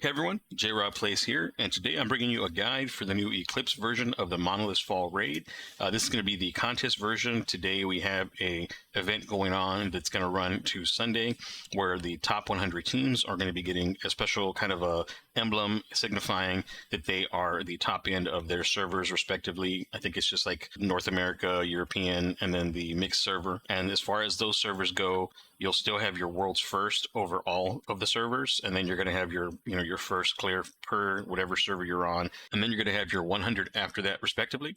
Hey everyone, J-Rob Plays here, and today I'm bringing you a guide for the new Eclipse version of the Monolith Fall Raid. This is going to be the contest version. Today we have a event going on that's going to run to Sunday, where the top 100 teams are going to be getting a special kind of a emblem signifying that they are the top end of their servers respectively. I think it's just like North America, European, and then the mixed server. And as far as those servers go, you'll still have your world's first over all of the servers, and then you're going to have your first clear per whatever server you're on, and then you're going to have your 100 after that respectively.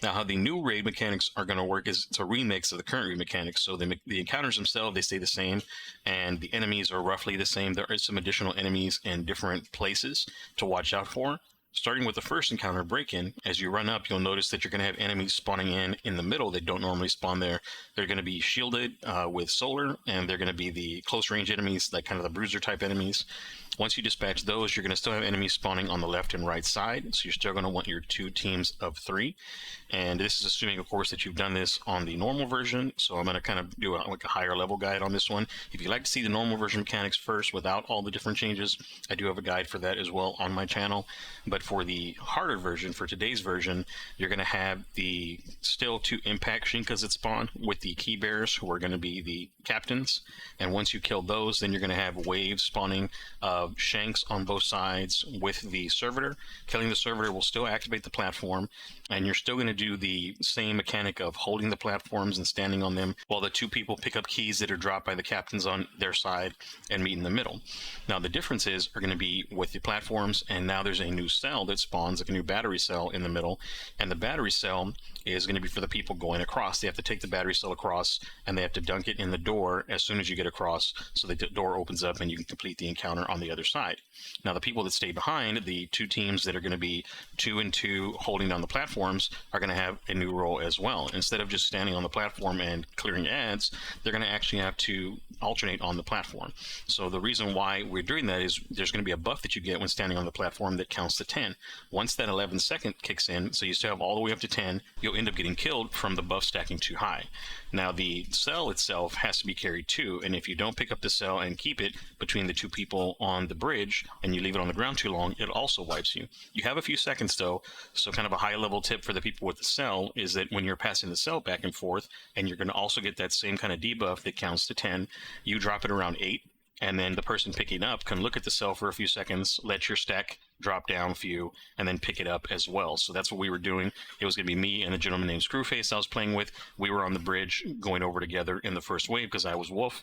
Now, how the new raid mechanics are going to work is it's a remix of the current raid mechanics. So the encounters themselves, they stay the same, and the enemies are roughly the same. There is some additional enemies in different places to watch out for. Starting with the first encounter, Break-In, as you run up, you'll notice that you're going to have enemies spawning in the middle that don't normally spawn there. They're going to be shielded with solar, and they're going to be the close-range enemies, like kind of the bruiser-type enemies. Once you dispatch those, you're going to still have enemies spawning on the left and right side, so you're still going to want your 2 teams of 3. And this is assuming, of course, that you've done this on the normal version, so I'm going to kind of do a higher level guide on this one. If you'd like to see the normal version mechanics first without all the different changes, I do have a guide for that as well on my channel. But for the harder version, for today's version, you're going to have the still 2 impact Shinkas that spawn with the key bearers, who are going to be the captains. And once you kill those, then you're going to have waves spawning of Shanks on both sides with the servitor. Killing the servitor will still activate the platform, and you're still going to do the same mechanic of holding the platforms and standing on them while the 2 people pick up keys that are dropped by the captains on their side and meet in the middle. Now, the differences are going to be with the platforms, and now there's a new cell that spawns, like a new battery cell in the middle, and the battery cell is going to be for the people going across. They have to take the battery cell across, and they have to dunk it in the door as soon as you get across, so the door opens up and you can complete the encounter on the other side. Now, the people that stay behind, the 2 teams that are going to be 2 and 2 holding down the platforms, are going to have a new role as well. Instead of just standing on the platform and clearing ads, they're going to actually have to alternate on the platform. So the reason why we're doing that is there's going to be a buff that you get when standing on the platform that counts to 10. Once that 11th second kicks in, so you still have all the way up to 10, you'll end up getting killed from the buff stacking too high. Now, the cell itself has to be carried too, and if you don't pick up the cell and keep it between the 2 people on the bridge and you leave it on the ground too long, it also wipes you. You have a few seconds though, so kind of a high level tip for the people with the cell is that when you're passing the cell back and forth, and you're going to also get that same kind of debuff that counts to 10, you drop it around 8, and then the person picking up can look at the cell for a few seconds, let your stack drop down a few, and then pick it up as well. So that's what we were doing. It was going to be me and a gentleman named Screwface I was playing with. We were on the bridge going over together in the first wave because I was Wolf,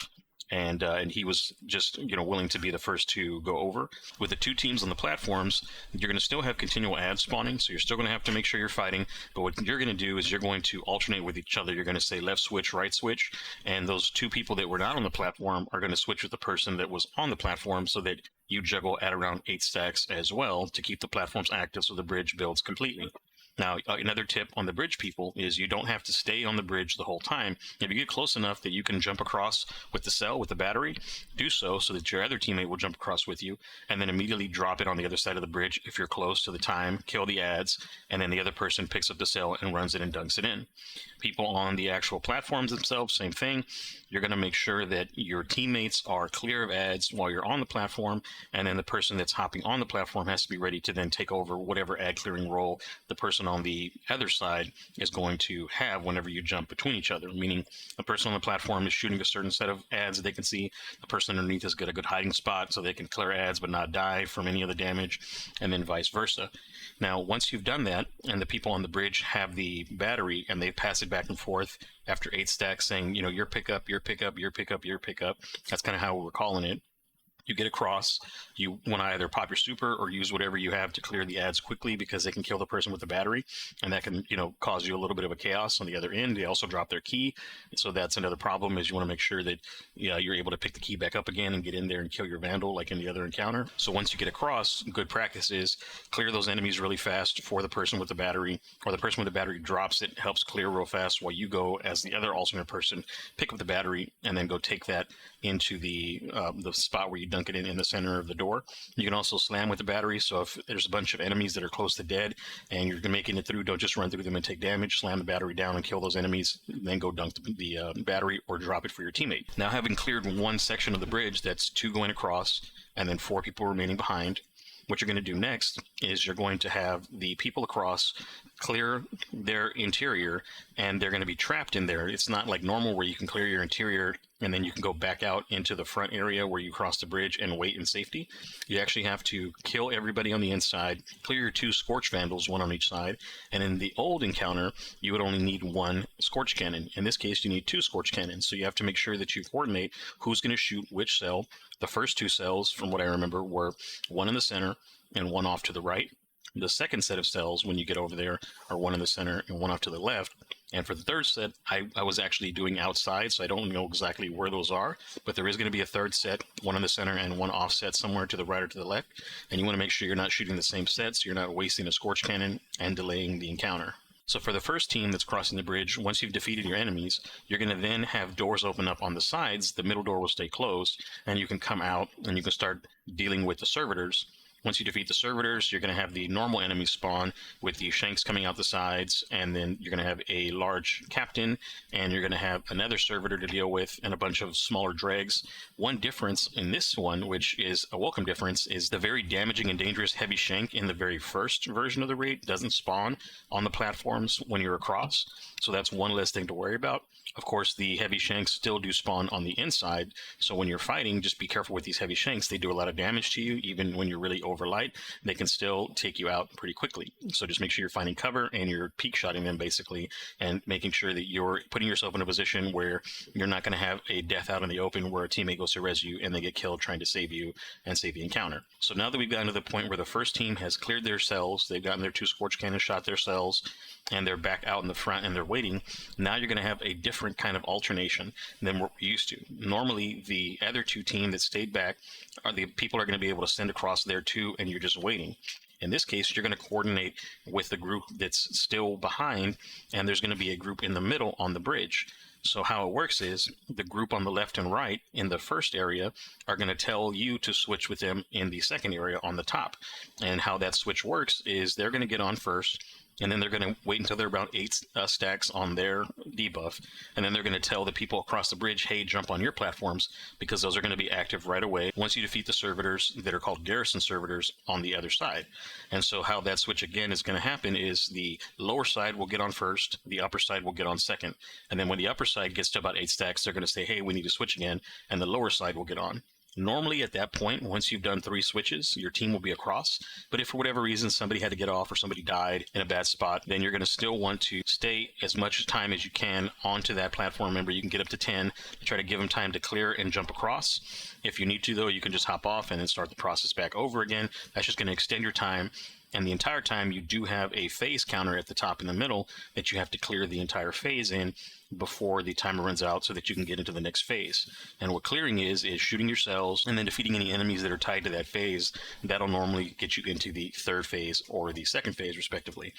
and he was just willing to be the first to go over. With the 2 teams on the platforms, you're going to still have continual ad spawning, so you're still going to have to make sure you're fighting, but what you're going to do is you're going to alternate with each other. You're going to say left switch, right switch, and those 2 people that were not on the platform are going to switch with the person that was on the platform, so that you juggle at around 8 stacks as well to keep the platforms active so the bridge builds completely. Now, another tip on the bridge people is you don't have to stay on the bridge the whole time. If you get close enough that you can jump across with the cell, with the battery, do so that your other teammate will jump across with you, and then immediately drop it on the other side of the bridge if you're close to the time, kill the ads, and then the other person picks up the cell and runs it and dunks it in. People on the actual platforms themselves, same thing. You're going to make sure that your teammates are clear of ads while you're on the platform, and then the person that's hopping on the platform has to be ready to then take over whatever ad clearing role the person on the other side is going to have whenever you jump between each other, meaning the person on the platform is shooting a certain set of ads that they can see, the person underneath has got a good hiding spot so they can clear ads but not die from any of the damage, and then vice versa. Now, once you've done that, and the people on the bridge have the battery and they pass it back and forth after 8 stacks saying, your pickup, your pickup, your pickup, your pickup, that's kind of how we're calling it. You get across, you want to either pop your super or use whatever you have to clear the ads quickly, because they can kill the person with the battery, and that can cause you a little bit of a chaos on the other end. They also drop their key, so that's another problem, is you want to make sure that you're able to pick the key back up again and get in there and kill your vandal like in the other encounter. So once you get across, good practice is clear those enemies really fast for the person with the battery, or the person with the battery drops it, helps clear real fast while you go as the other alternate person, pick up the battery, and then go take that into the spot where you dunk it in the center of the door. You can also slam with the battery, so if there's a bunch of enemies that are close to dead and you're making it through, don't just run through them and take damage. Slam the battery down and kill those enemies, then go dunk the battery or drop it for your teammate. Now, having cleared one section of the bridge, that's 2 going across and then 4 people remaining behind, What you're going to do next is you're going to have the people across clear their interior, and they're going to be trapped in there. It's not like normal where you can clear your interior and then you can go back out into the front area where you cross the bridge and wait in safety. You actually have to kill everybody on the inside, clear your 2 Scorch Vandals, 1 on each side, and in the old encounter, you would only need 1 Scorch Cannon. In this case, you need 2 Scorch Cannons, so you have to make sure that you coordinate who's going to shoot which cell. The first 2 cells, from what I remember, were 1 in the center and 1 off to the right. The second set of cells, when you get over there, are 1 in the center and 1 off to the left. And for the third set, I was actually doing outside, so I don't know exactly where those are, but there is going to be a third set, 1 in the center and 1 offset somewhere to the right or to the left. And you want to make sure you're not shooting the same set, so you're not wasting a Scorch Cannon and delaying the encounter. So for the first team that's crossing the bridge, once you've defeated your enemies, you're going to then have doors open up on the sides. The middle door will stay closed, and you can come out and you can start dealing with the servitors. Once you defeat the servitors, you're going to have the normal enemies spawn with the shanks coming out the sides, and then you're going to have a large captain, and you're going to have another servitor to deal with, and a bunch of smaller dregs. One difference in this one, which is a welcome difference, is the very damaging and dangerous heavy shank in the very first version of the raid doesn't spawn on the platforms when you're across, so that's one less thing to worry about. Of course, the heavy shanks still do spawn on the inside, so when you're fighting, just be careful with these heavy shanks. They do a lot of damage to you, even when you're really overlight. They can still take you out pretty quickly. So just make sure you're finding cover and you're peek shotting them, basically, and making sure that you're putting yourself in a position where you're not going to have a death out in the open where a teammate goes to res you and they get killed trying to save you and save the encounter. So now that we've gotten to the point where the first team has cleared their cells, they've gotten their 2 Scorch Cannons, shot their cells, and they're back out in the front and they're waiting, now you're going to have a different kind of alternation than what we're used to. Normally, the other 2 team that stayed back are the people are going to be able to send across there too, and you're just waiting. In this case, you're going to coordinate with the group that's still behind, and there's going to be a group in the middle on the bridge. So how it works is the group on the left and right in the first area are going to tell you to switch with them in the second area on the top. And how that switch works is they're going to get on first, and then they're going to wait until they're about 8 stacks on their debuff, and then they're going to tell the people across the bridge, hey, jump on your platforms, because those are going to be active right away once you defeat the servitors that are called garrison servitors on the other side. And so how that switch again is going to happen is the lower side will get on first, the upper side will get on second, and then when the upper side gets to about 8 stacks, they're going to say, hey, we need to switch again, and the lower side will get on. Normally at that point, once you've done 3 switches, your team will be across. But if for whatever reason somebody had to get off or somebody died in a bad spot, then you're going to still want to stay as much time as you can onto that platform. Remember, you can get up to 10 to try to give them time to clear and jump across. If you need to, though, you can just hop off and then start the process back over again. That's just going to extend your time. And the entire time, you do have a phase counter at the top in the middle that you have to clear the entire phase in before the timer runs out so that you can get into the next phase. And what clearing is shooting your cells and then defeating any enemies that are tied to that phase. That'll normally get you into the third phase or the second phase, respectively.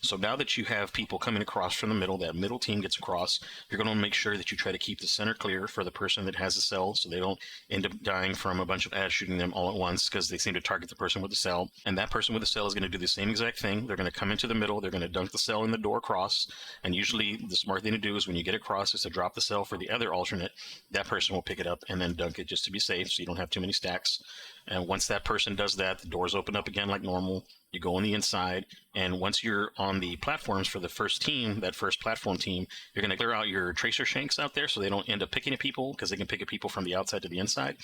So now that you have people coming across from the middle, that middle team gets across, you're going to make sure that you try to keep the center clear for the person that has the cell so they don't end up dying from a bunch of ads shooting them all at once because they seem to target the person with the cell. And that person with the cell is going to do the same exact thing. They're going to come into the middle, they're going to dunk the cell in the door across, and usually the smart thing to do is when you get across is to drop the cell for the other alternate. That person will pick it up and then dunk it just to be safe so you don't have too many stacks. And once that person does that, the doors open up again like normal. You go on the inside, and once you're on the platforms for the first team, that first platform team, you're going to clear out your tracer shanks out there so they don't end up picking at people, because they can pick at people from the outside to the inside.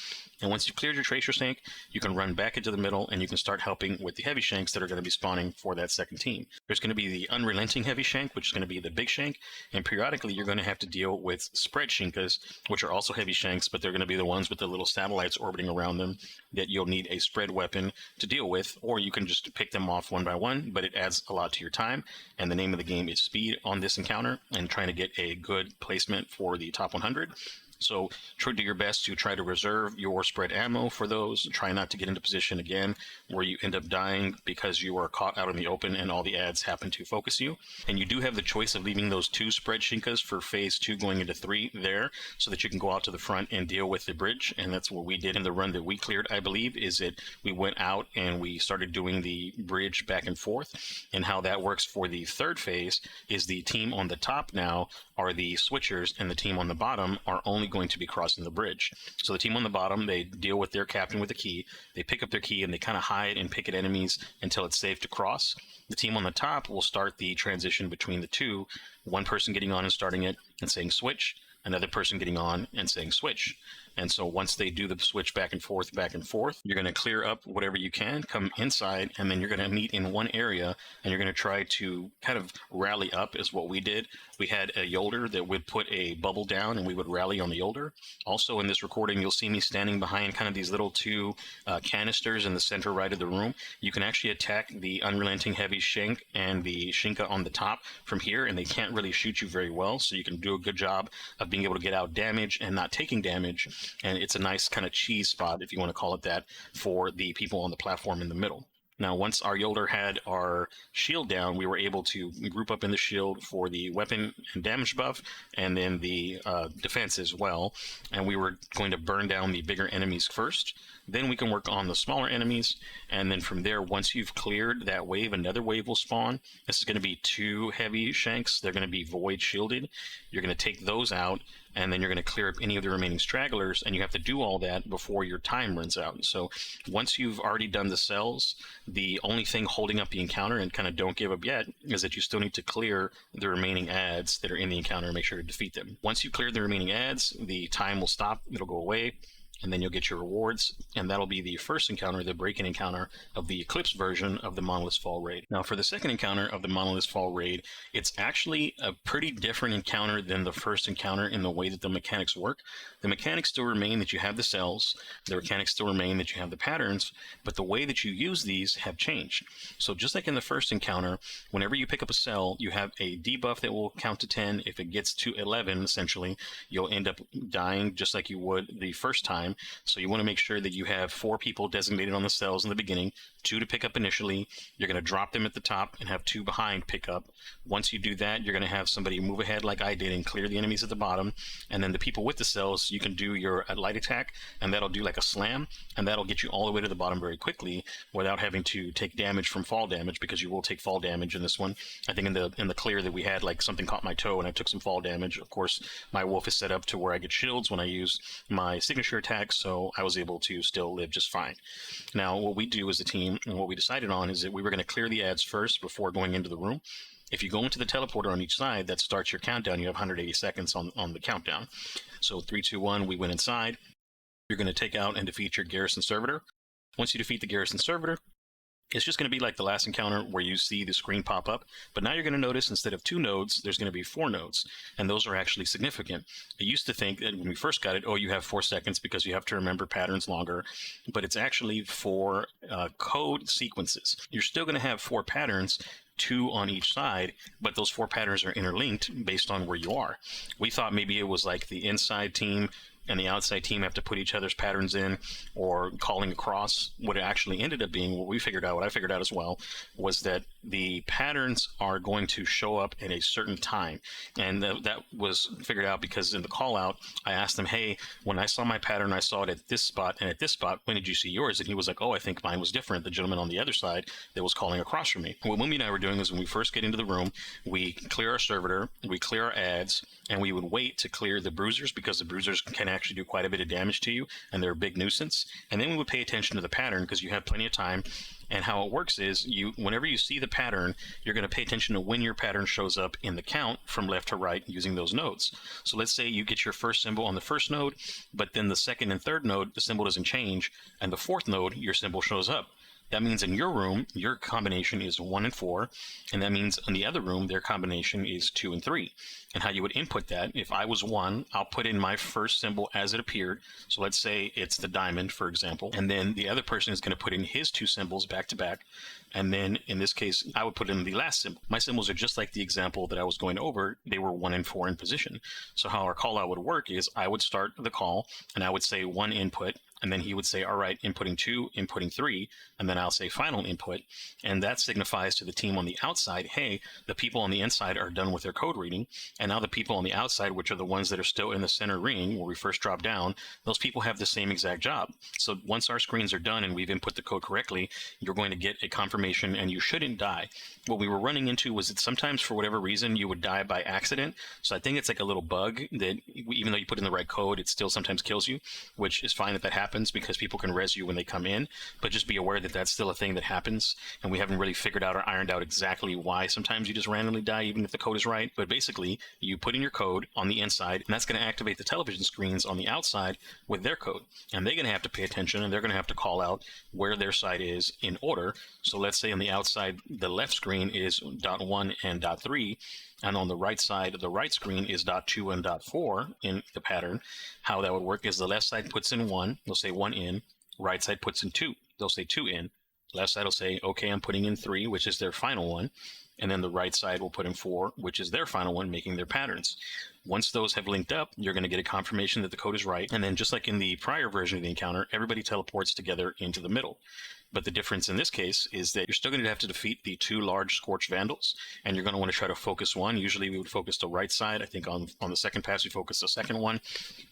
And once you've cleared your tracer shank, you can run back into the middle and you can start helping with the heavy shanks that are going to be spawning for that second team. There's going to be the unrelenting heavy shank, which is going to be the big shank, and periodically you're going to have to deal with spread shinkas, which are also heavy shanks, but they're going to be the ones with the little satellites orbiting around them that you'll need a spread weapon to deal with, or you can just pick them off one by one, but it adds a lot to your time. And the name of the game is speed on this encounter and trying to get a good placement for the top 100. So try to do your best to try to reserve your spread ammo for those. Try not to get into position again where you end up dying because you are caught out in the open and all the ads happen to focus you. And you do have the choice of leaving those 2 spread shinkas for phase 2 going into 3 there so that you can go out to the front and deal with the bridge. And that's what we did in the run that we cleared, I believe, is that we went out and we started doing the bridge back and forth. And how that works for the third phase is the team on the top now are the switchers, and the team on the bottom are only going to be crossing the bridge. So the team on the bottom, they deal with their captain with a key. They pick up their key and they kind of hide and pick at enemies until it's safe to cross. The team on the top will start the transition between the two, one person getting on and starting it and saying switch, another person getting on and saying switch. And so once they do the switch back and forth, you're going to clear up whatever you can, come inside, and then you're going to meet in one area, and you're going to try to kind of rally up is what we did. We had a Yolder that would put a bubble down, and we would rally on the Yolder. Also in this recording, you'll see me standing behind kind of these little two canisters in the center right of the room. You can actually attack the Unrelenting Heavy Shank and the Shinka on the top from here, and they can't really shoot you very well, so you can do a good job of being able to get out damage and not taking damage. And it's a nice kind of cheese spot, if you want to call it that, for the people on the platform in the middle. Now, once our Yolder had our shield down, we were able to group up in the shield for the weapon and damage buff, and then the defense as well. And we were going to burn down the bigger enemies first. Then we can work on the smaller enemies. And then from there, once you've cleared that wave, another wave will spawn. This is going to be 2 heavy shanks. They're going to be void shielded. You're going to take those out, and then you're going to clear up any of the remaining stragglers, and you have to do all that before your time runs out. So once you've already done the cells, the only thing holding up the encounter, and kind of don't give up yet, is that you still need to clear the remaining adds that are in the encounter and make sure to defeat them. Once you clear the remaining adds, the time will stop, it'll go away, and then you'll get your rewards, and that'll be the first encounter, the break-in encounter of the Eclipse version of the Monolith Fall raid. Now, for the second encounter of the Monolith Fall raid, it's actually a pretty different encounter than the first encounter in the way that the mechanics work. The mechanics still remain that you have the cells, the mechanics still remain that you have the patterns, but the way that you use these have changed. So just like in the first encounter, whenever you pick up a cell, you have a debuff that will count to 10. If it gets to 11, essentially, you'll end up dying just like you would the first time. So you want to make sure that you have 4 people designated on the cells in the beginning, 2 to pick up initially. You're going to drop them at the top and have 2 behind pick up. Once you do that, you're going to have somebody move ahead like I did and clear the enemies at the bottom. And then the people with the cells, you can do your light attack, and that'll do like a slam, and that'll get you all the way to the bottom very quickly without having to take damage from fall damage, because you will take fall damage in this one. I think in the clear that we had, like something caught my toe and I took some fall damage. Of course, my wolf is set up to where I get shields when I use my signature attack, so I was able to still live just fine. Now, what we do as a team, and what we decided on, is that we were going to clear the ads first before going into the room. If you go into the teleporter on each side, that starts your countdown. You have 180 seconds on the countdown. So 3, 2, 1, we went inside. You're going to take out and defeat your garrison servitor. Once you defeat the garrison servitor, it's just going to be like the last encounter where you see the screen pop up, but now you're going to notice instead of 2 nodes, there's going to be 4 nodes, and those are actually significant. I used to think that when we first got it, oh, you have 4 seconds because you have to remember patterns longer, but it's actually 4 code sequences. You're still going to have 4 patterns, 2 on each side, but those 4 patterns are interlinked based on where you are. We thought maybe it was like the inside team and the outside team have to put each other's patterns in, or calling across. What it actually ended up being, what I figured out as well, was that the patterns are going to show up at a certain time. And that was figured out because in the call out, I asked them, hey, when I saw my pattern, I saw it at this spot and at this spot. When did you see yours? And he was like, oh, I think mine was different. The gentleman on the other side that was calling across from me. What Mumi and I were doing is when we first get into the room, we clear our servitor, we clear our ads, and we would wait to clear the bruisers, because the bruisers can actually do quite a bit of damage to you, and they're a big nuisance. And then we would pay attention to the pattern, because you have plenty of time. And how it works is, whenever you see the pattern, you're going to pay attention to when your pattern shows up in the count from left to right using those nodes. So let's say you get your first symbol on the first node, but then the second and third node, the symbol doesn't change, and the fourth node, your symbol shows up. That means in your room, your combination is 1 and 4, and that means in the other room, their combination is 2 and 3. And how you would input that, if I was 1, I'll put in my first symbol as it appeared. So let's say it's the diamond, for example, and then the other person is going to put in his 2 symbols back to back. And then in this case, I would put in the last symbol. My symbols are just like the example that I was going over. They were 1 and 4 in position. So how our call out would work is I would start the call and I would say 1 input, and then he would say, all right, inputting 2, inputting 3, and then I'll say final input. And that signifies to the team on the outside, hey, the people on the inside are done with their code reading, and now the people on the outside, which are the ones that are still in the center ring where we first drop down, those people have the same exact job. So once our screens are done and we've input the code correctly, you're going to get a confirmation and you shouldn't die. What we were running into was that sometimes for whatever reason you would die by accident. So I think it's like a little bug that even though you put in the right code, it still sometimes kills you, which is fine that happens because people can res you when they come in, but just be aware that that's still a thing that happens, and we haven't really figured out or ironed out exactly why sometimes you just randomly die even if the code is right. But basically you put in your code on the inside, and that's going to activate the television screens on the outside with their code, and they're going to have to pay attention and they're going to have to call out where their side is in order. So let's say on the outside the left screen is .1 and .3, and on the right side the right screen is .2 and .4 in the pattern. How that would work is the left side puts in 1, they'll say 1 in, right side puts in 2, they'll say 2 in, left side will say, okay, I'm putting in 3, which is their final one, and then the right side will put in 4, which is their final one, making their patterns. Once those have linked up, you're going to get a confirmation that the code is right, and then just like in the prior version of the encounter, everybody teleports together into the middle. But the difference in this case is that you're still going to have to defeat the 2 large Scorch Vandals, and you're going to want to try to focus one. Usually we would focus the right side. I think on the second pass we focus the second one,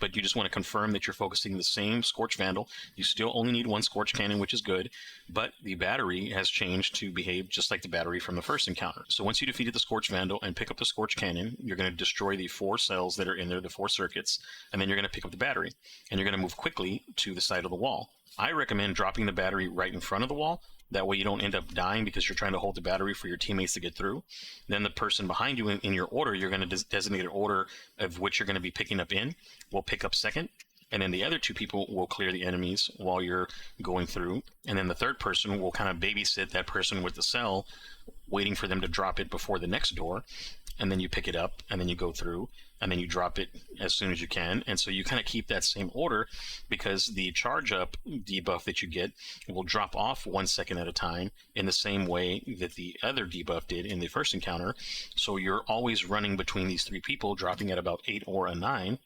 but you just want to confirm that you're focusing the same Scorch Vandal. You still only need 1 Scorch Cannon, which is good, but the battery has changed to behave just like the battery from the first encounter. So once you defeated the Scorch Vandal and pick up the Scorch Cannon, you're going to destroy the 4 cells that are in there, the 4 circuits, and then you're going to pick up the battery, and you're going to move quickly to the side of the wall. I recommend dropping the battery right in front of the wall. That way you don't end up dying because you're trying to hold the battery for your teammates to get through. Then the person behind you in your order, you're going to designate an order of which you're going to be picking up in, will pick up second. And then the other 2 people will clear the enemies while you're going through. And then the third person will kind of babysit that person with the cell, waiting for them to drop it before the next door. And then you pick it up, and then you go through, and then you drop it as soon as you can. And so you kind of keep that same order because the charge up debuff that you get will drop off 1 second at a time in the same way that the other debuff did in the first encounter. So you're always running between these 3 people, dropping at about 8 or a 9.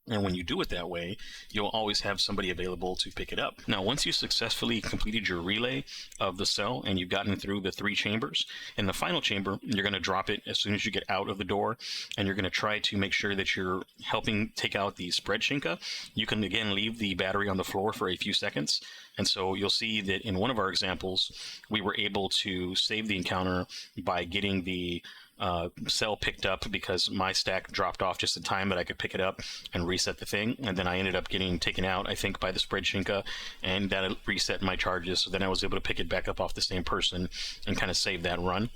And when you do it that way, you'll always have somebody available to pick it up. Now, once you successfully completed your relay of the cell and you've gotten through the 3 chambers, in the final chamber, you're going to drop it as soon as you get out of the door, and you're going to try to make sure that you're helping take out the spread Shinka. You can, again, leave the battery on the floor for a few seconds. And so you'll see that in one of our examples, we were able to save the encounter by getting the cell picked up because my stack dropped off just in time that I could pick it up and reset the thing, and then I ended up getting taken out, I think, by the spread Shinka, and that reset my charges, so then I was able to pick it back up off the same person and kind of save that run.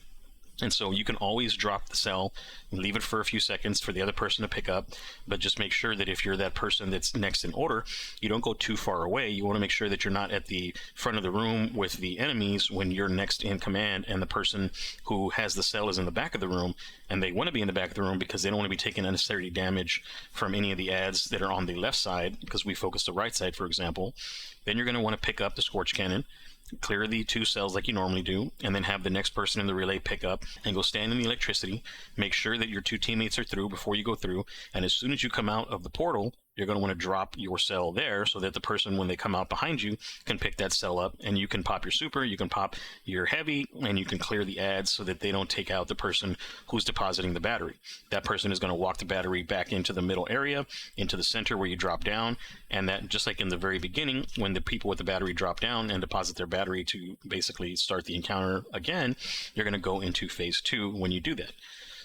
And so you can always drop the cell, leave it for a few seconds for the other person to pick up, but just make sure that if you're that person that's next in order, you don't go too far away. You want to make sure that you're not at the front of the room with the enemies when you're next in command and the person who has the cell is in the back of the room, and they want to be in the back of the room because they don't want to be taking unnecessary damage from any of the ads that are on the left side, because we focus the right side, for example. Then you're going to want to pick up the Scorch Cannon, clear the 2 cells like you normally do, and then have the next person in the relay pick up and go stand in the electricity. Make sure that your 2 teammates are through before you go through, and as soon as you come out of the portal, you're going to want to drop your cell there so that the person, when they come out behind you, can pick that cell up, and you can pop your super, you can pop your heavy, and you can clear the ads so that they don't take out the person who's depositing the battery. That person is going to walk the battery back into the middle area, into the center where you drop down, and that, just like in the very beginning, when the people with the battery drop down and deposit their battery to basically start the encounter again, you're going to go into phase 2 when you do that.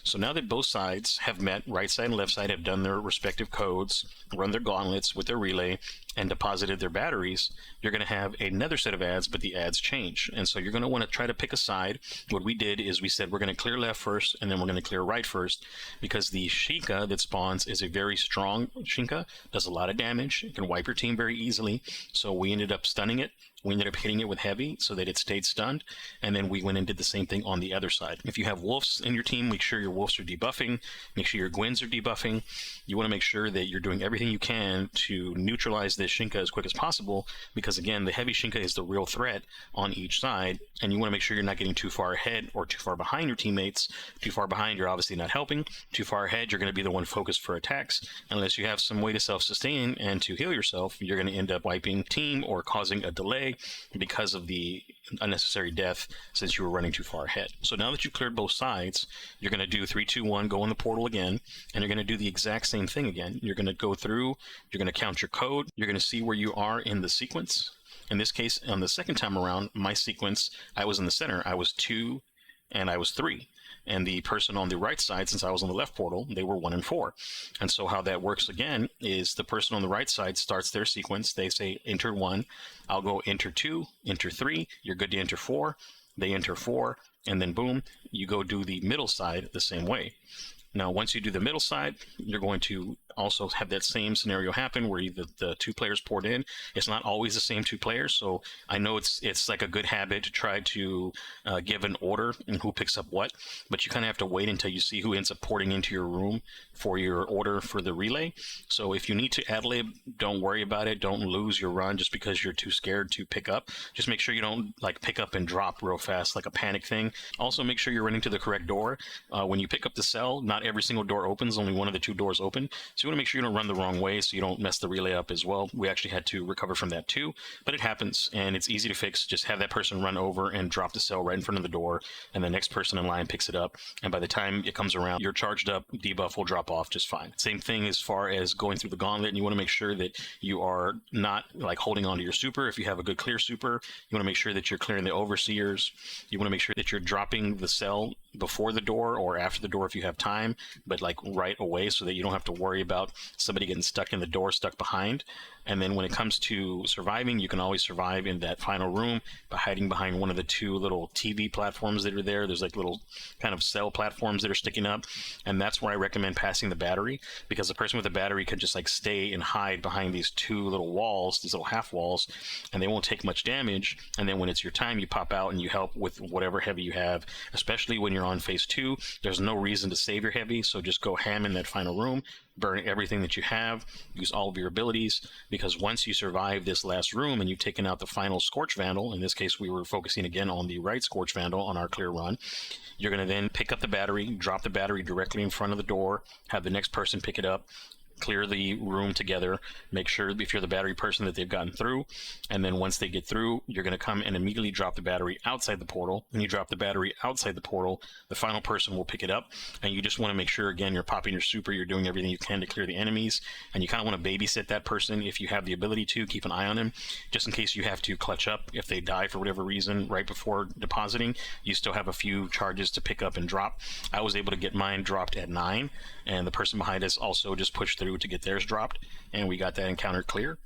So now that both sides have met, right side and left side have done their respective codes, run their gauntlets with their relay, and deposited their batteries, you're going to have another set of ads, but the ads change. And so you're going to want to try to pick a side. What we did is we said we're going to clear left first, and then we're going to clear right first, because the Shinka that spawns is a very strong Shinka, does a lot of damage, it can wipe your team very easily. So we ended up stunning it We ended up hitting it with heavy so that it stayed stunned, and then we went and did the same thing on the other side. If you have wolves in your team, make sure your wolves are debuffing, make sure your Gwens are debuffing. You want to make sure that you're doing everything you can to neutralize this Shinka as quick as possible, because again, the heavy Shinka is the real threat on each side, and you want to make sure you're not getting too far ahead or too far behind your teammates. Too far behind, you're obviously not helping. Too far ahead, you're going to be the one focused for attacks. Unless you have some way to self-sustain and to heal yourself, you're going to end up wiping team or causing a delay because of the unnecessary death since you were running too far ahead. So now that you've cleared both sides, you're going to do 3, 2, 1, go in the portal again, and you're going to do the exact same thing again. You're going to go through, you're going to count your code, you're going to see where you are in the sequence. In this case, on the second time around, my sequence, I was in the center. I was 2 and I was 3. And the person on the right side, since I was on the left portal, they were 1 and 4. And so how that works again is the person on the right side starts their sequence. They say enter 1, I'll go enter 2, enter 3, you're good to enter 4, they enter 4, and then boom, you go do the middle side the same way. Now, once you do the middle side, you're going to also have that same scenario happen where the 2 players poured in. It's not always the same 2 players, so I know it's like a good habit to try to give an order and who picks up what, but you kind of have to wait until you see who ends up porting into your room for your order for the relay. So if you need to ad-lib, don't worry about it. Don't lose your run just because you're too scared to pick up. Just make sure you don't like pick up and drop real fast like a panic thing. Also make sure you're running to the correct door. When you pick up the cell, not every single door opens, only one of the 2 doors open. So you want to make sure you don't run the wrong way so you don't mess the relay up as well. We actually had to recover from that too, but it happens and it's easy to fix. Just have that person run over and drop the cell right in front of the door, and the next person in line picks it up, and by the time it comes around, your charged up debuff will drop off just fine. Same thing as far as going through the gauntlet, and you want to make sure that you are not like holding on to your super. If you have a good clear super, you want to make sure that you're clearing the overseers. You want to make sure that you're dropping the cell before the door or after the door if you have time, but like right away so that you don't have to worry about somebody getting stuck in the door, stuck behind. And then when it comes to surviving, you can always survive in that final room by hiding behind one of the 2 little TV platforms that are there. There's like little kind of cell platforms that are sticking up, and that's where I recommend passing the battery, because the person with the battery can just like stay and hide behind these 2 little walls, these little half walls, and they won't take much damage. And then when it's your time, you pop out and you help with whatever heavy you have, especially when you're on phase 2. There's no reason to save your heavy, so just go ham in that final room, burn everything that you have, use all of your abilities, because once you survive this last room and you've taken out the final Scorch Vandal, in this case we were focusing again on the right Scorch Vandal on our clear run, you're going to then pick up the battery, drop the battery directly in front of the door, have the next person pick it up, clear the room together, make sure if you're the battery person that they've gotten through, and then once they get through, you're going to come and immediately drop the battery outside the portal. When you drop the battery outside the portal, the final person will pick it up, and you just want to make sure, again, you're popping your super, you're doing everything you can to clear the enemies, and you kind of want to babysit that person if you have the ability to. Keep an eye on them, just in case you have to clutch up. If they die for whatever reason right before depositing, you still have a few charges to pick up and drop. I was able to get mine dropped at 9, and the person behind us also just pushed through to get theirs dropped, and we got that encounter clear.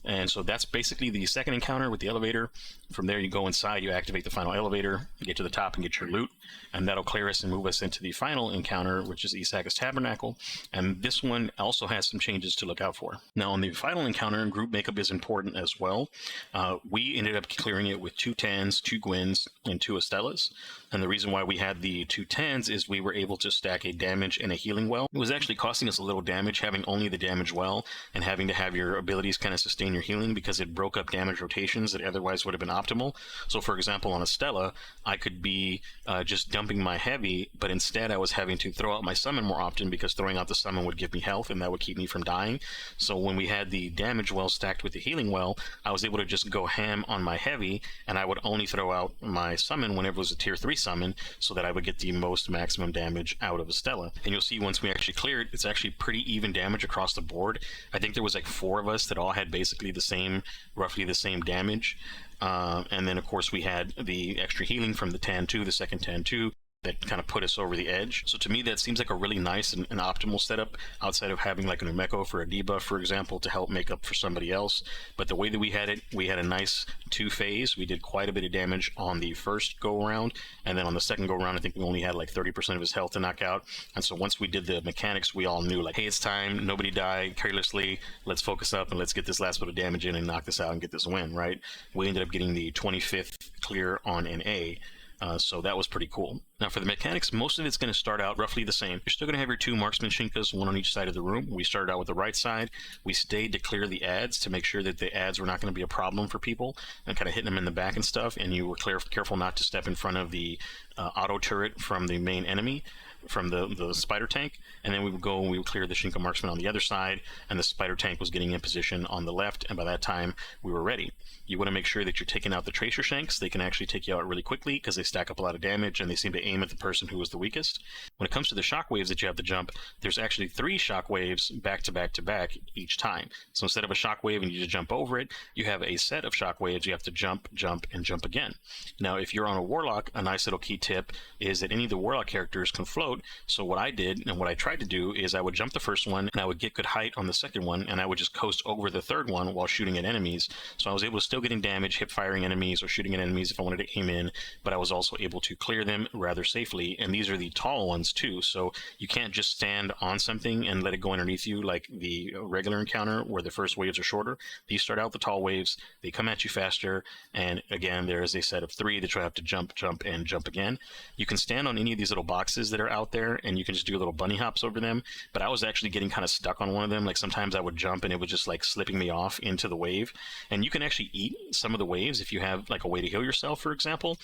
And so that's basically the second encounter with the elevator. From there, you go inside, you activate the final elevator, you get to the top and get your loot, and that'll clear us and move us into the final encounter, which is Issakis Tabernacle. And this one also has some changes to look out for. Now, on the final encounter, group makeup is important as well. We ended up clearing it with 2 10s, 2 Gwens, and 2 Estellas. And the reason why we had the 2 10s is we were able to stack a damage and a healing well. It was actually costing us a little damage having only the damage well and having to have your abilities kind of sustain your healing, because it broke up damage rotations that otherwise would have been optimal. So for example, on Estella, I could be just dumping my heavy, but instead I was having to throw out my summon more often, because throwing out the summon would give me health and that would keep me from dying. So when we had the damage well stacked with the healing well, I was able to just go ham on my heavy, and I would only throw out my summon whenever it was a tier 3 summon, so that I would get the most maximum damage out of Estella. And you'll see once we actually cleared, it's actually pretty even damage across the board. I think there was like 4 of us that all had basically the same, roughly the same damage. And then of course we had the extra healing from the Tan 2, the second Tan 2. that kind of put us over the edge. So to me, that seems like a really nice and optimal setup outside of having like an Umeko for a debuff, for example, to help make up for somebody else. But the way that we had it, we had a nice two-phase. We did quite a bit of damage on the first go-around, and then on the second go-around, I think we only had like 30% of his health to knock out. And so once we did the mechanics, we all knew like, hey, it's time, nobody die carelessly, let's focus up and let's get this last bit of damage in and knock this out and get this win, right? We ended up getting the 25th clear on an A. So that was pretty cool. Now for the mechanics, most of it's going to start out roughly the same. You're still going to have your two marksman Shinkas, one on each side of the room. We started out with the right side. We stayed to clear the ads to make sure that the ads were not going to be a problem for people and kind of hitting them in the back and stuff. And you were careful not to step in front of the auto turret from the main enemy, from the spider tank. And then we would go and we would clear the Shinka marksman on the other side, and the spider tank was getting in position on the left, and by that time we were ready. You want to make sure that you're taking out the tracer shanks. They can actually take you out really quickly because they stack up a lot of damage and they seem to aim at the person who was the weakest. When it comes to the shockwaves that you have to jump, there's actually 3 shockwaves back to back to back each time. So instead of a shockwave and you just jump over it, you have a set of shockwaves you have to jump, jump, and jump again. Now if you're on a warlock, a nice little key tip is that any of the warlock characters can float. So what I did and what I tried to do is I would jump the first one and I would get good height on the second one, and I would just coast over the third one while shooting at enemies. So I was able to still getting damage, hip firing enemies or shooting at enemies if I wanted to aim in, but I was also able to clear them rather safely. And these are the tall ones too, so you can't just stand on something and let it go underneath you like the regular encounter where the first waves are shorter. These start out the tall waves, they come at you faster, and again there is a set of 3 that you have to jump, jump, and jump again. You can stand on any of these little boxes that are out there and you can just do little bunny hops over them, but I was actually getting kind of stuck on one of them. Like sometimes I would jump and it was just like slipping me off into the wave. And you can actually eat some of the waves if you have like a way to heal yourself, for example.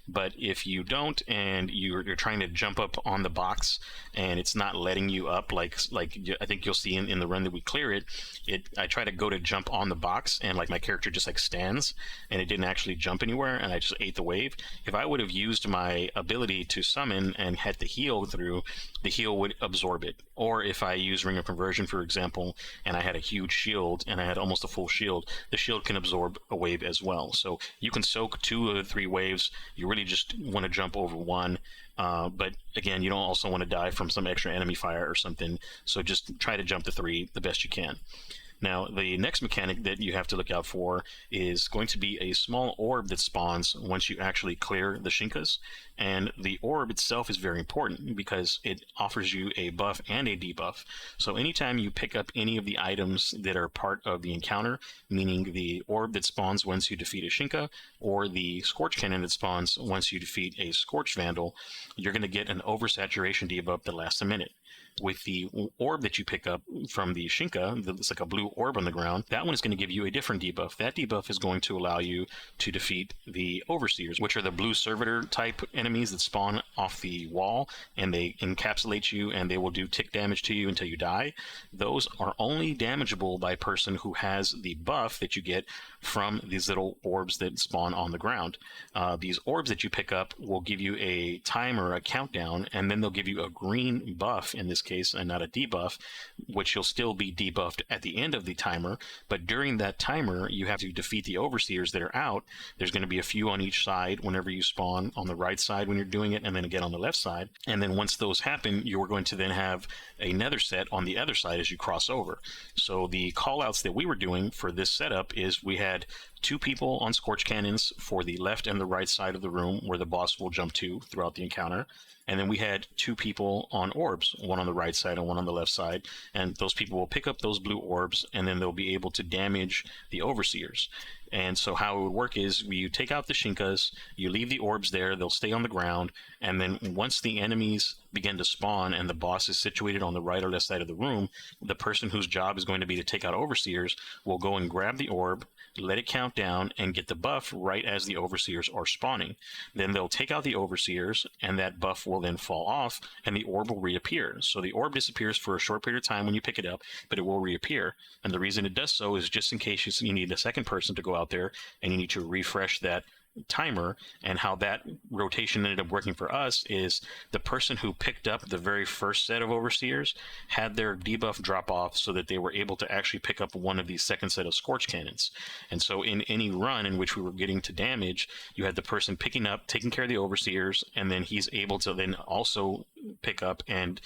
But if you don't and you're trying to jump up on the box and it's not letting you up, like I think you'll see in the run that we clear it, I try to go to jump on the box and like my character just like stands and it didn't actually jump anywhere and I just ate the wave. If I would have used my ability to summon and had the heal through, the heal would absorb it. Or if I use Ring of Conversion, for example, and I had a huge shield and I had almost a full shield, the shield can absorb a wave as well. So you can soak 2 of the 3 waves. You really just want to jump over one. But again, you don't also want to die from some extra enemy fire or something. So just try to jump the 3 the best you can. Now, the next mechanic that you have to look out for is going to be a small orb that spawns once you actually clear the Shinkas. And the orb itself is very important because it offers you a buff and a debuff. So anytime you pick up any of the items that are part of the encounter, meaning the orb that spawns once you defeat a Shinka, or the Scorch Cannon that spawns once you defeat a Scorch Vandal, you're going to get an oversaturation debuff that lasts a minute. With the orb that you pick up from the Shinka, it's like a blue orb on the ground, that one is going to give you a different debuff. That debuff is going to allow you to defeat the Overseers, which are the blue servitor type enemies that spawn off the wall, and they encapsulate you, and they will do tick damage to you until you die. Those are only damageable by a person who has the buff that you get from these little orbs that spawn on the ground. These orbs that you pick up will give you a timer, a countdown, and then they'll give you a green buff in this case and not a debuff, which you'll still be debuffed at the end of the timer. But during that timer, you have to defeat the Overseers that are out. There's going to be a few on each side whenever you spawn, on the right side when you're doing it, and then again on the left side. And then once those happen, you're going to then have another set on the other side as you cross over. So the callouts that we were doing for this setup is we had 2 people on Scorch Cannons for the left and the right side of the room where the boss will jump to throughout the encounter. And then we had 2 people on orbs, one on the right side and one on the left side. And those people will pick up those blue orbs and then they'll be able to damage the Overseers. And so how it would work is you take out the Shinkas, you leave the orbs there, they'll stay on the ground, and then once the enemies begin to spawn and the boss is situated on the right or left side of the room, the person whose job is going to be to take out Overseers will go and grab the orb, let it count down, and get the buff right as the Overseers are spawning. Then they'll take out the Overseers, and that buff will then fall off, and the orb will reappear. So the orb disappears for a short period of time when you pick it up, but it will reappear. And the reason it does so is just in case you need a second person to go out there, and you need to refresh that timer. And how that rotation ended up working for us is the person who picked up the very first set of overseers had their debuff drop off so that they were able to actually pick up one of these second set of scorch cannons. And so in any run in which we were getting to damage, you had the person picking up, taking care of the overseers, and then he's able to then also pick up and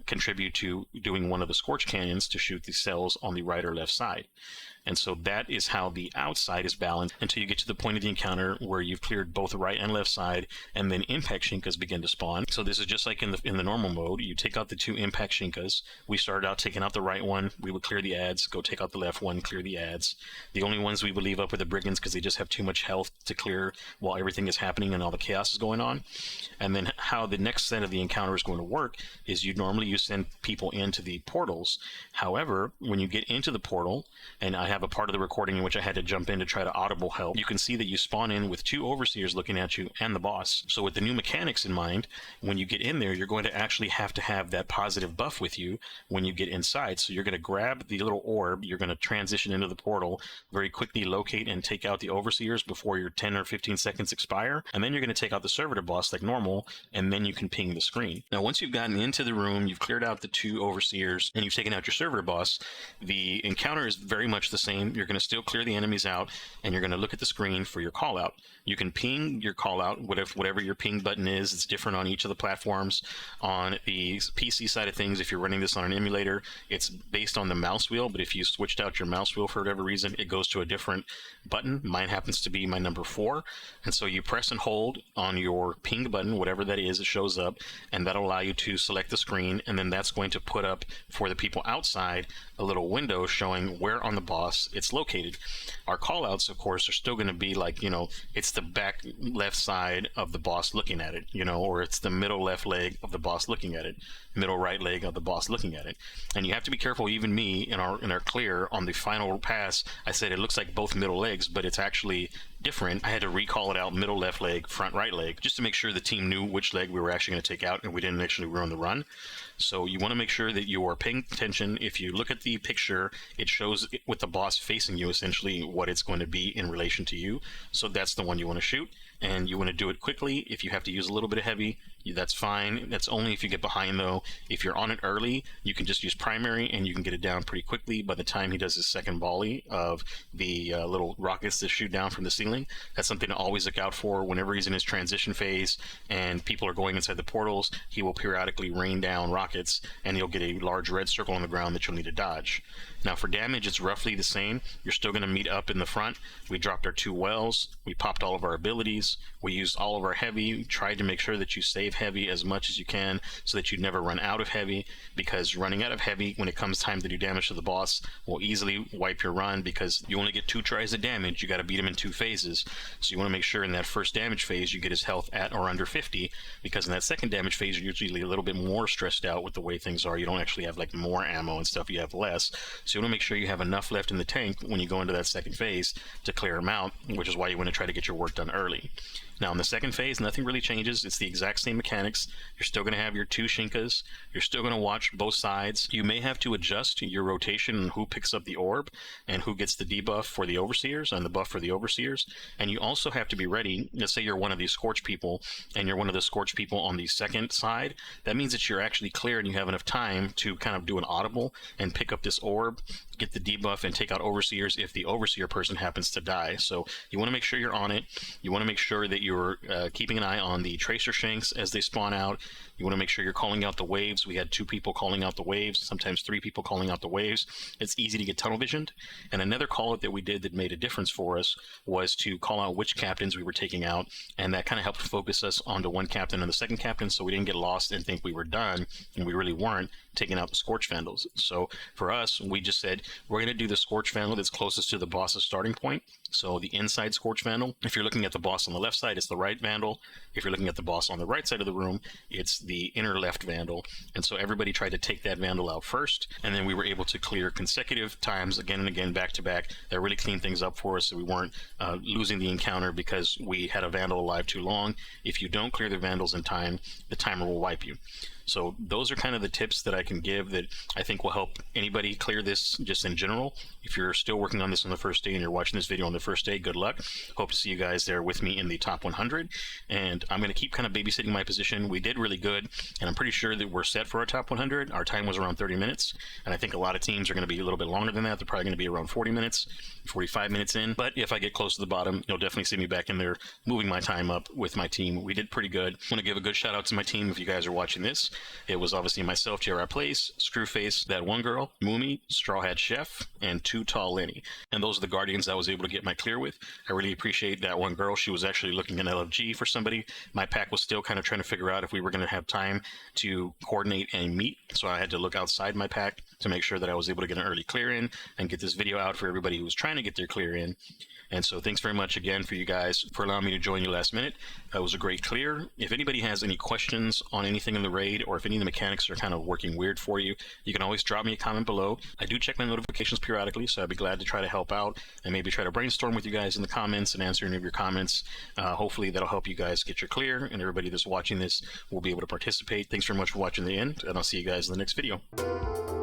contribute to doing one of the scorch cannons to shoot the cells on the right or left side. And so that is how the outside is balanced until you get to the point of the encounter where you've cleared both the right and left side, and then impact Shinkas begin to spawn. So this is just like in the normal mode. You take out the 2 impact Shinkas. We started out taking out the right one. We would clear the ads, go take out the left one, clear the ads. The only ones we would leave up are the brigands because they just have too much health to clear while everything is happening and all the chaos is going on. And then how the next set of the encounter is going to work is you send people into the portals. However, when you get into the portal, and I have a part of the recording in which I had to jump in to try to audible help, you can see that you spawn in with 2 overseers looking at you and the boss. So with the new mechanics in mind, when you get in there, you're going to actually have to have that positive buff with you when you get inside. So you're going to grab the little orb, you're going to transition into the portal, very quickly locate and take out the overseers before your 10 or 15 seconds expire, and then you're going to take out the servitor boss like normal, and then you can ping the screen. Now once you've gotten into the room, you've cleared out the 2 overseers, and you've taken out your servitor boss, the encounter is very much the same. You're going to still clear the enemies out, and you're going to look at the screen for your call out. You can ping your call out, whatever your ping button is. It's different on each of the platforms. On the PC side of things, if you're running this on an emulator, it's based on the mouse wheel, but if you switched out your mouse wheel for whatever reason, it goes to a different button. Mine happens to be my number 4, and so you press and hold on your ping button, whatever that is, it shows up, and that'll allow you to select the screen, and then that's going to put up for the people outside a little window showing where on the boss it's located. Our callouts, of course, are still going to be like, it's the back left side of the boss looking at it, or it's the middle left leg of the boss looking at it, middle right leg of the boss looking at it. And you have to be careful. Even me in our clear on the final pass, I said it looks like both middle legs, but it's actually different. I had to recall it out middle left leg, front right leg, just to make sure the team knew which leg we were actually going to take out and we didn't actually ruin the run. So you want to make sure that you are paying attention. If you look at the picture, it shows with the boss facing you essentially what it's going to be in relation to you. So that's the one you want to shoot, and you want to do it quickly. If you have to use a little bit of heavy, that's fine. That's only if you get behind, though. If you're on it early, you can just use primary and you can get it down pretty quickly. By the time he does his second volley of the little rockets that shoot down from the ceiling, that's something to always look out for. Whenever he's in his transition phase and people are going inside the portals, he will periodically rain down rockets, and you'll get a large red circle on the ground that you'll need to dodge. Now for damage, it's roughly the same. You're still going to meet up in the front. We dropped our 2 wells. We popped all of our abilities. We used all of our heavy. We tried to make sure that you save heavy as much as you can so that you never run out of heavy, because running out of heavy when it comes time to do damage to the boss will easily wipe your run, because you only get 2 tries of damage. You got to beat him in 2 phases. So you want to make sure in that first damage phase you get his health at or under 50, because in that second damage phase you're usually a little bit more stressed out with the way things are. You don't actually have like more ammo and stuff, you have less. So you want to make sure you have enough left in the tank when you go into that second phase to clear him out, which is why you want to try to get your work done early. Now in the second phase, nothing really changes. It's the exact same mechanics. You're still going to have your 2 Shinkas. You're still going to watch both sides. You may have to adjust your rotation and who picks up the orb and who gets the debuff for the overseers and the buff for the overseers. And you also have to be ready. Let's say you're one of these scorch people and you're one of the scorch people on the second side. That means that you're actually clear and you have enough time to kind of do an audible and pick up this orb, get the debuff, and take out overseers if the overseer person happens to die. So you want to make sure you're on it. You want to make sure that you're keeping an eye on the tracer shanks as they spawn out. You want to make sure you're calling out the waves. We had 2 people calling out the waves, sometimes 3 people calling out the waves. It's easy to get tunnel visioned. And another call out that we did that made a difference for us was to call out which captains we were taking out, and that kind of helped focus us onto one captain and the second captain, so we didn't get lost and think we were done, and we really weren't, taking out the Scorch Vandals. So for us, we just said we're going to do the Scorch Vandal that's closest to the boss's starting point. So the inside Scorch Vandal, if you're looking at the boss on the left side, it's the right Vandal. If you're looking at the boss on the right side of the room, it's the inner left Vandal. And so everybody tried to take that Vandal out first, and then we were able to clear consecutive times again and again, back to back. That really cleaned things up for us, so we weren't losing the encounter because we had a Vandal alive too long. If you don't clear the Vandals in time, the timer will wipe you. So those are kind of the tips that I can give that I think will help anybody clear this just in general. If you're still working on this on the first day and you're watching this video on the first day, good luck. Hope to see you guys there with me in the top 100. And I'm going to keep kind of babysitting my position. We did really good, and I'm pretty sure that we're set for our top 100. Our time was around 30 minutes, and I think a lot of teams are going to be a little bit longer than that. They're probably going to be around 40 minutes, 45 minutes in. But if I get close to the bottom, you'll definitely see me back in there moving my time up with my team. We did pretty good. I want to give a good shout out to my team if you guys are watching this. It was obviously myself, JR Place, Screwface, that one girl, Moomy, Straw Hat Chef, and Too Tall Lenny. And those are the guardians I was able to get my clear with. I really appreciate that one girl. She was actually looking in LFG for somebody. My pack was still kind of trying to figure out if we were going to have time to coordinate and meet. So I had to look outside my pack to make sure that I was able to get an early clear in and get this video out for everybody who was trying to get their clear in. And so thanks very much again for you guys for allowing me to join you last minute. That was a great clear. If anybody has any questions on anything in the raid, or if any of the mechanics are kind of working weird for you, you can always drop me a comment below. I do check my notifications periodically, so I'd be glad to try to help out and maybe try to brainstorm with you guys in the comments and answer any of your comments. Hopefully that'll help you guys get your clear, and everybody that's watching this will be able to participate. Thanks very much for watching the end, and I'll see you guys in the next video.